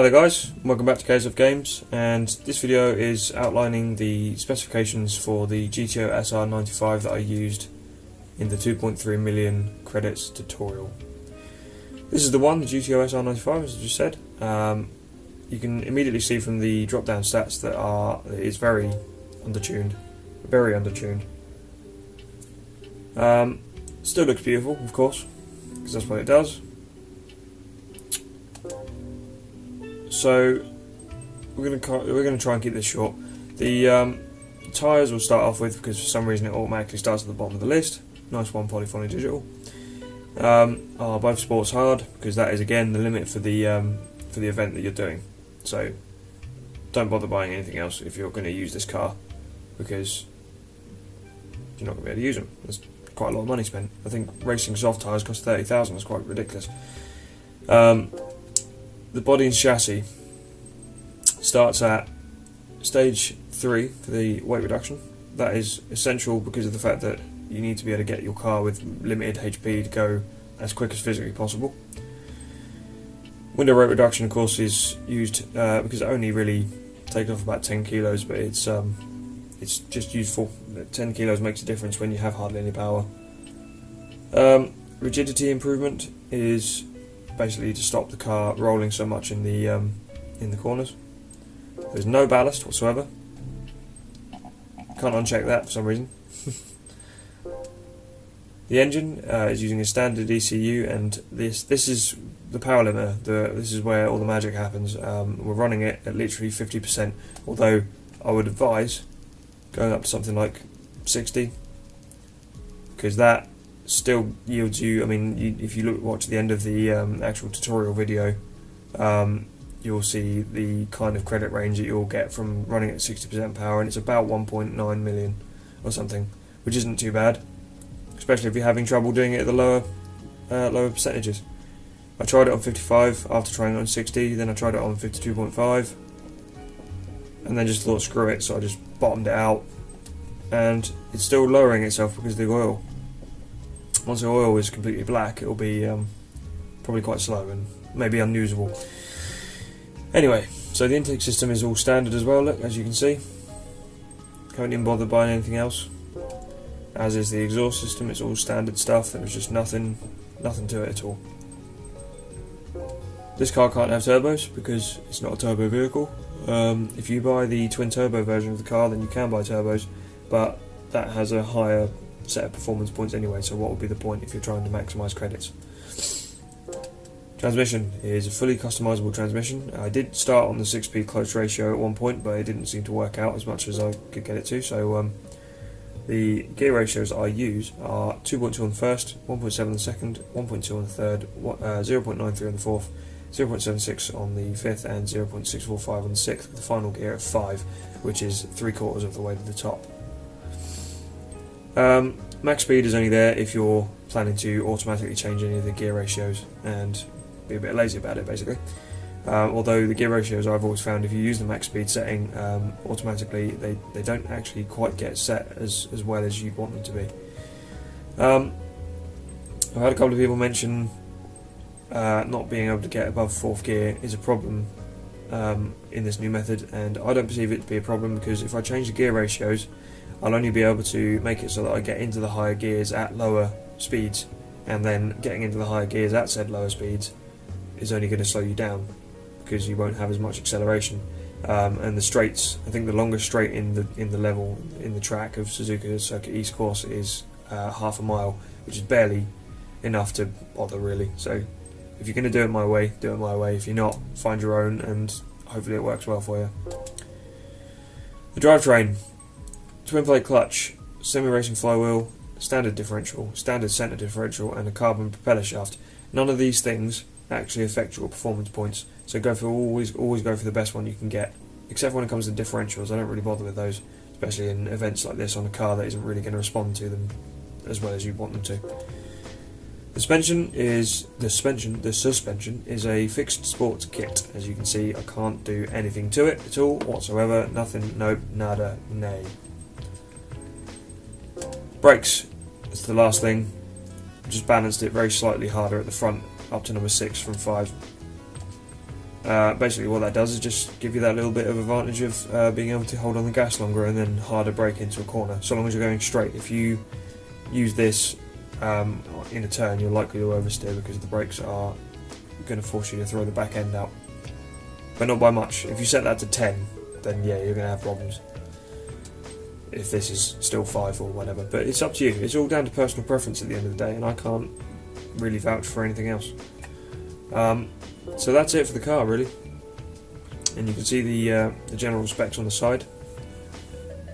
Hi there guys, welcome back to KSFgames, and this video is outlining the specifications for the GTO SR 95 that I used in the 2.3 million credits tutorial. This is the one, the GTO SR 95, as I just said. You can immediately see from the drop down stats that it's very undertuned. Very undertuned. Still looks beautiful, of course, because that's what it does. So we're going to try and keep this short. The tyres we'll start off with, because for some reason it automatically starts at the bottom of the list. Nice one, Polyphony Digital. Are both sports hard, because that is again the limit for the event that you're doing. So don't bother buying anything else if you're going to use this car, because you're not going to be able to use them. There's quite a lot of money spent. I think racing soft tyres cost 30,000. That's quite ridiculous. The body and chassis starts at stage 3 for the weight reduction. That is essential because of the fact that you need to be able to get your car with limited HP to go as quick as physically possible. Window weight reduction, of course, is used because it only really takes off about 10 kilos, but it's just useful. 10 kilos makes a difference when you have hardly any power. Rigidity improvement is basically to stop the car rolling so much in the corners. There's no ballast whatsoever. Can't uncheck that for some reason. The engine is using a standard ECU, and this is the power limiter. This is where all the magic happens. We're running it at literally 50%, although I would advise going up to something like 60, because that still yields you, I mean, if you watch the end of the actual tutorial video, you'll see the kind of credit range that you'll get from running at 60% power, and it's about 1.9 million or something, which isn't too bad, especially if you're having trouble doing it at the lower percentages. I tried it on 55 after trying it on 60, then I tried it on 52.5, and then just thought screw it, so I just bottomed it out, and it's still lowering itself because of the oil. Once the oil is completely black, it'll be probably quite slow and maybe unusable. Anyway, so the intake system is all standard as well, look, as you can see. Haven't even bothered buying anything else. As is the exhaust system, it's all standard stuff. There was just nothing to it at all. This car can't have turbos because it's not a turbo vehicle. If you buy the twin turbo version of the car, then you can buy turbos, but that has a higher set of performance points anyway, so what would be the point if you're trying to maximise credits? Transmission is a fully customisable transmission. I did start on the 6-speed close ratio at one point, but it didn't seem to work out as much as I could get it to, so the gear ratios I use are 2.2 on the first, 1.7 on the second, 1.2 on the third, 0.93 on the fourth, 0.76 on the fifth, and 0.645 on the sixth, with the final gear at 5, which is 3/4 of the way to the top. Max speed is only there if you're planning to automatically change any of the gear ratios and be a bit lazy about it, basically. Although the gear ratios, I've always found, if you use the max speed setting automatically, they don't actually quite get set as well as you'd want them to be. I've had a couple of people mention not being able to get above 4th gear is a problem in this new method, and I don't perceive it to be a problem, because if I change the gear ratios, I'll only be able to make it so that I get into the higher gears at lower speeds, and then getting into the higher gears at said lower speeds is only going to slow you down because you won't have as much acceleration. And the straights, I think the longest straight in the level in the track of Suzuka Circuit East course is half a mile, which is barely enough to bother really. So if you're going to do it my way, do it my way. If you're not, find your own, and hopefully it works well for you. The drivetrain. Twin plate clutch, semi-racing flywheel, standard differential, standard centre differential, and a carbon propeller shaft. None of these things actually affect your performance points, so always go for the best one you can get. Except when it comes to differentials, I don't really bother with those, especially in events like this on a car that isn't really going to respond to them as well as you want them to. The suspension is a fixed sports kit. As you can see, I can't do anything to it at all whatsoever. Nothing, nope, nada, nay. Brakes, that's the last thing. Just balanced it very slightly harder at the front, up to number 6 from 5. basically what that does is just give you that little bit of advantage of being able to hold on the gas longer and then harder brake into a corner, so long as you're going straight. If you use this in a turn, you're likely to oversteer because the brakes are going to force you to throw the back end out, but not by much. If you set that to 10, then yeah, you're going to have problems if this is still 5 or whatever, but it's up to you. It's all down to personal preference at the end of the day, and I can't really vouch for anything else. So that's it for the car, really, and you can see the general specs on the side.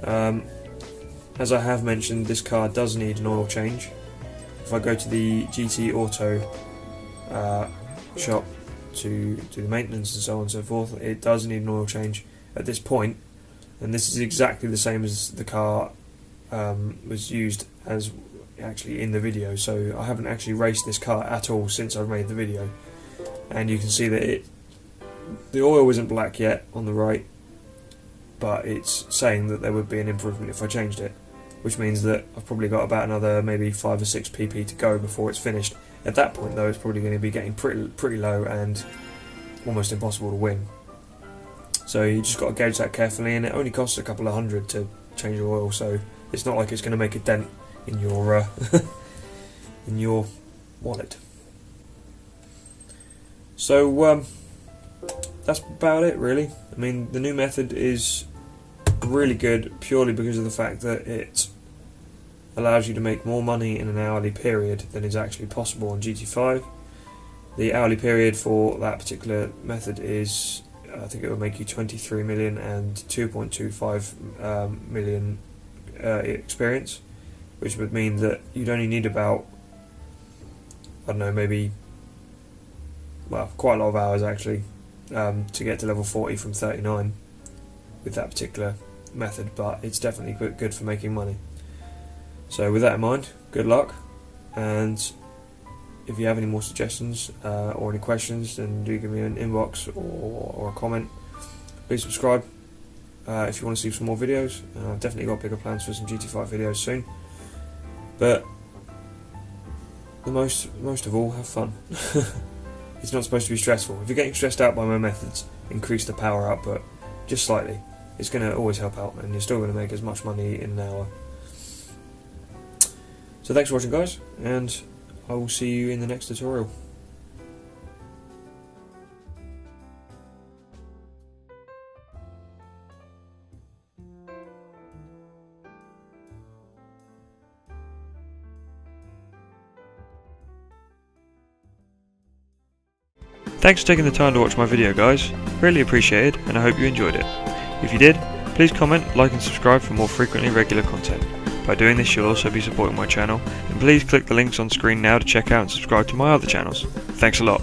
As I have mentioned, this car does need an oil change. If I go to the GT Auto shop to do the maintenance and so on and so forth, it does need an oil change at this point, and this is exactly the same as the car was used as actually in the video, so I haven't actually raced this car at all since I've made the video, and you can see that the oil isn't black yet on the right, but it's saying that there would be an improvement if I changed it, which means that I've probably got about another maybe 5 or 6 pp to go before it's finished. At that point though, it's probably going to be getting pretty low and almost impossible to win. So you just got to gauge that carefully, and it only costs a couple of $100 to change your oil, so it's not like it's going to make a dent in your in your wallet. So that's about it, really. I mean, the new method is really good purely because of the fact that it allows you to make more money in an hourly period than is actually possible on GT5. The hourly period for that particular method is, I think it will make you 23 million and 2.25 million experience, which would mean that you'd only need about, I don't know, maybe, well, quite a lot of hours actually, to get to level 40 from 39 with that particular method, but it's definitely good for making money. So with that in mind, good luck, and if you have any more suggestions or any questions, then do give me an inbox or a comment. Please subscribe if you want to see some more videos. I've definitely got bigger plans for some GT5 videos soon, but the most of all, have fun. It's not supposed to be stressful. If you're getting stressed out by my methods, increase the power output just slightly. It's going to always help out, and you're still going to make as much money in an hour. So thanks for watching, guys, and I will see you in the next tutorial. Thanks for taking the time to watch my video, guys. Really appreciate it, and I hope you enjoyed it. If you did, please comment, like and subscribe for more frequently regular content. By doing this, you'll also be supporting my channel, and please click the links on screen now to check out and subscribe to my other channels. Thanks a lot.